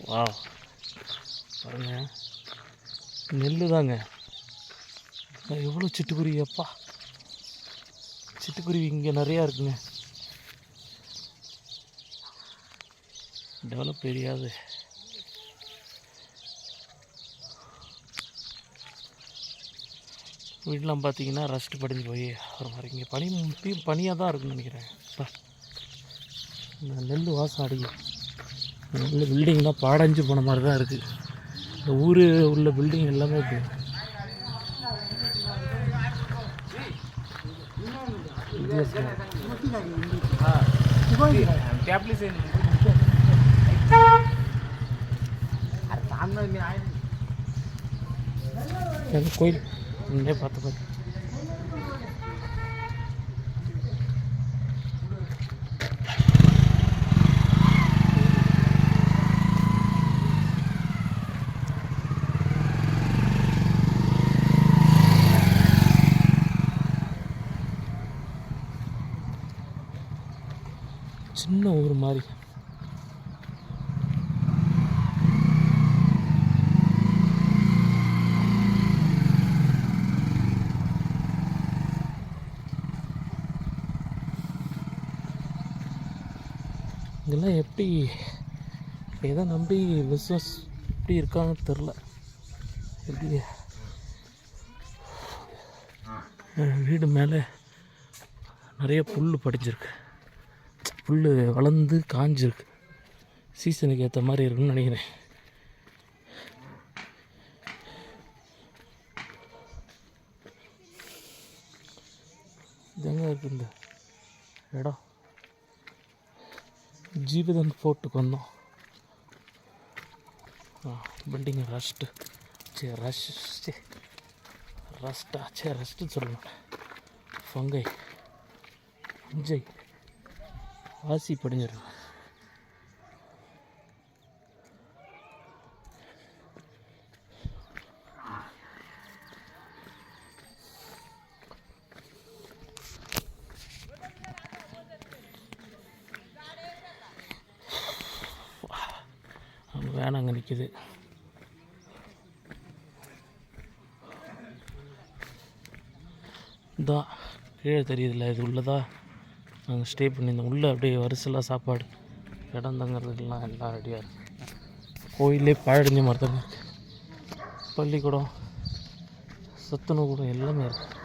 வா பாருங்க, நெல் தாங்க. எவ்வளோ சிட்டுக்குருவி அப்பா, சிட்டுக்குருவி இங்கே நிறையா இருக்குங்க. டெவலப் ஏரியாது. வீடெலாம் பார்த்தீங்கன்னா ரஸ்ட்டு படிஞ்சு போய் ஒரு மாதிரி இங்கே பனியாக தான் இருக்குன்னு நினைக்கிறேன். இந்த நெல் வாசம் அடிக்கும். நெல் பில்டிங்லாம் பாடஞ்சு போன மாதிரி தான் இருக்குது. இந்த ஊர் உள்ள பில்டிங் எல்லாமே இருக்குது. கோயில் முன்னே பார்த்து பார்த்து சின்ன ஊர் மாதிரி. இதெல்லாம் எப்படி எதை நம்பி பிஸ்னஸ் எப்படி இருக்காங்கன்னு தெரில. எப்படி வீடு மேலே நிறைய புல் படிஞ்சிருக்கு. புல் வளர்ந்து காஞ்சிருக்கு. சீசனுக்கு ஏற்ற மாதிரி இருக்குன்னு நினைக்கிறேன். இது எங்கே இருக்குது இந்த இடம்? ஜீவிதன் ஃபோர்ட்டுக்கு வந்தோம். பில்டிங் ரஸ்ட்டு ரஸ்ட்டுன்னு சொல்லணும். ஃபங்கை அஞ்சை ஆசி படிஞ்சிடும். வேன் அங்கே நிற்கிது. இதான் கீழே தெரியுதில்ல, இது உள்ளதா நாங்கள் ஸ்டே பண்ணியிருந்தோம். உள்ளே அப்படியே வரிசலாக சாப்பாடு, இடம் தங்குறதுக்கெல்லாம் எல்லாம் ரெடியாக இருக்குது. கோயிலே பாழடைஞ்ச மாதிரி தான் இருக்குது. பள்ளிக்கூடம், சத்துணவு கூடம் எல்லாமே இருக்குது.